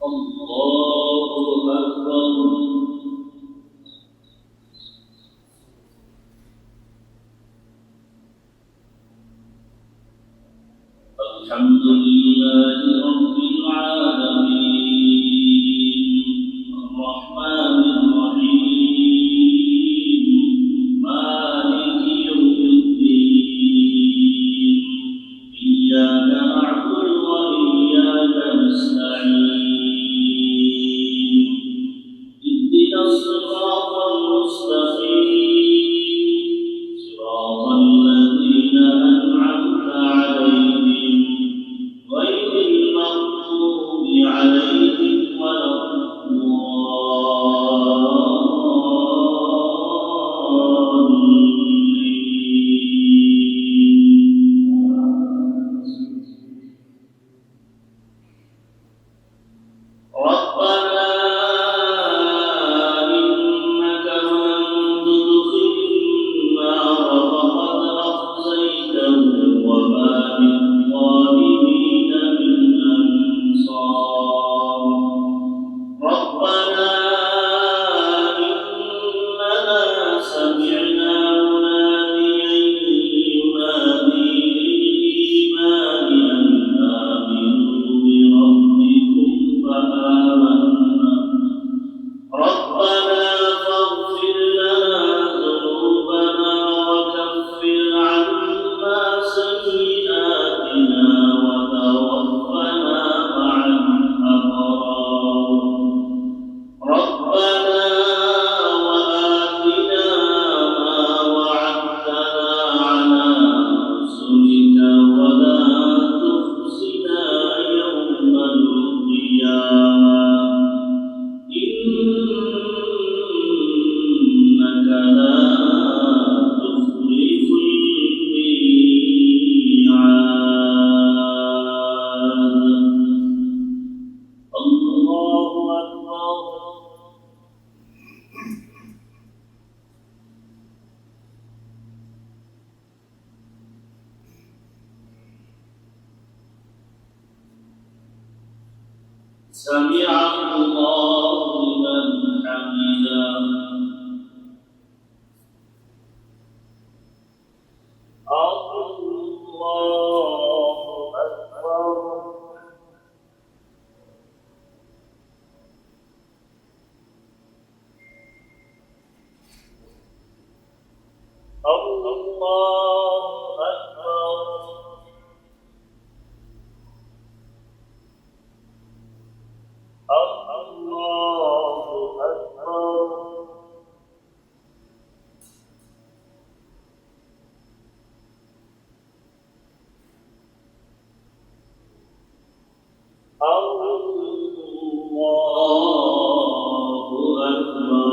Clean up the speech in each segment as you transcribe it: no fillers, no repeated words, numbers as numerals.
الله أكبر. الحمد لله رب العالمين الرحمن الرحيم مالك يوم الدين إياك نعبد وإياك نستعين اهدنا الصراط المستقيم صراط الذين أنعمت عليهم غير المغضوب عليهم ولا ربنا إنك من تدخل النار فقد أخزيته وما للظالمين من أنصار ربنا إننا سمعنا مناديا ينادي للإيمان أن آمنوا بربكم فآمنا ربنا فاغفر لنا ذنوبنا وكفر عنا سيئاتنا وتوفنا مع الأبرار ربنا وآتنا ما وعدتنا على رسلك ولا تخزنا يوم القيامة إنك لا تخلف الميعاد. الله أكبر. سمع الله لمن حمده. الله أكبر. الله أكبر. الله أكبر. الله أكبر.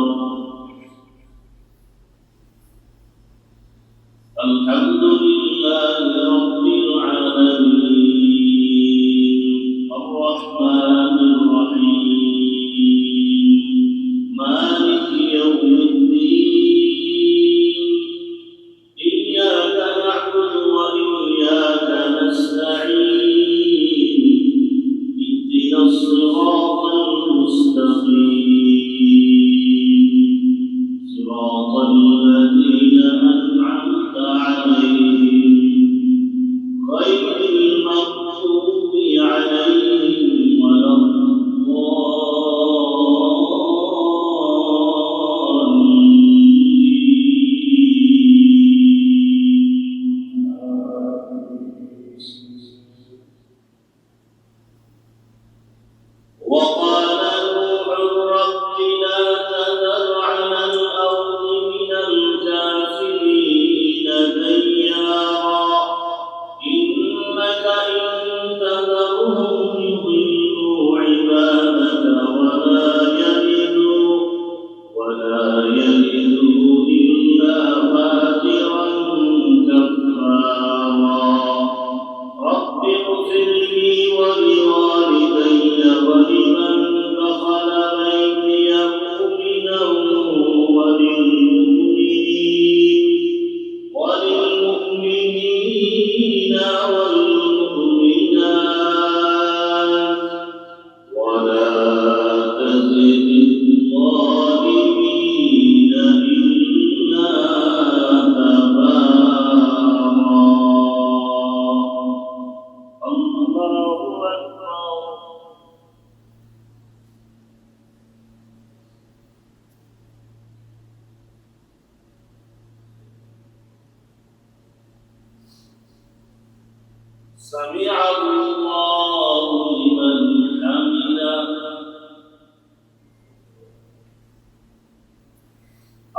سمع الله لمن حمده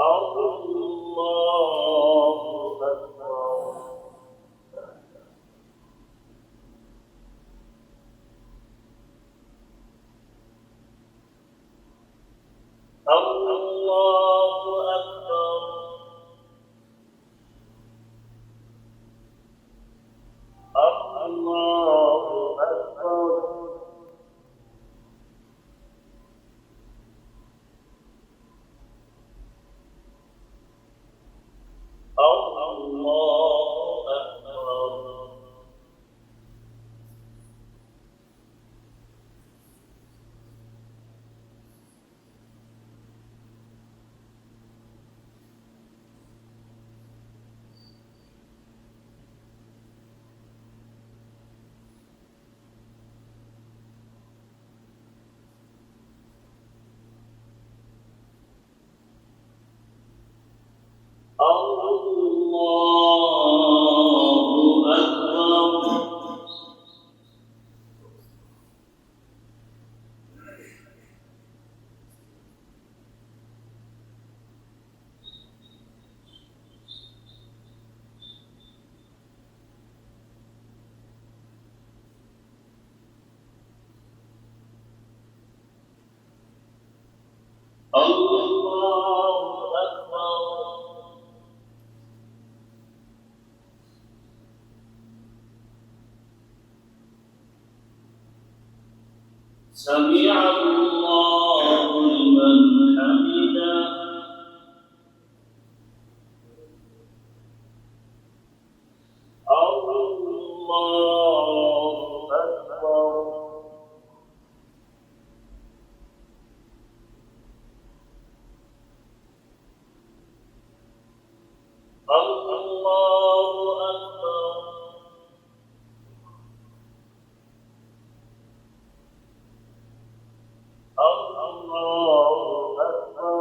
الله أكبر الله أكبر الله أكبر الله أكبر الله أكبر الله أكبر سمع الله لمن حمده الله أكبر الله أكبر الله أكبر الله أكبر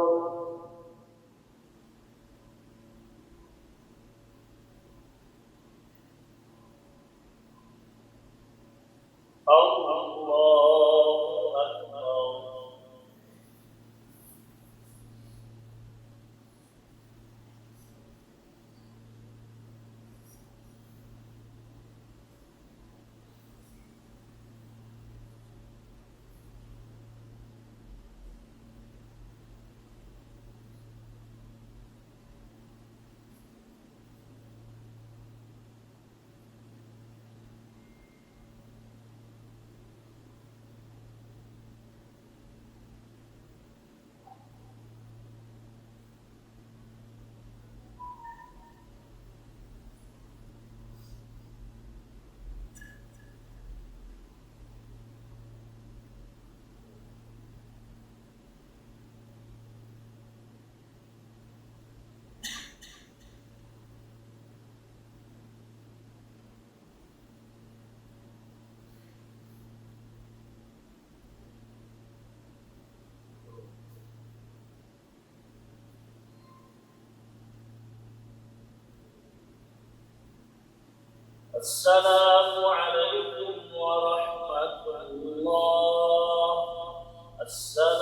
السلام عليكم ورحمة الله. السلام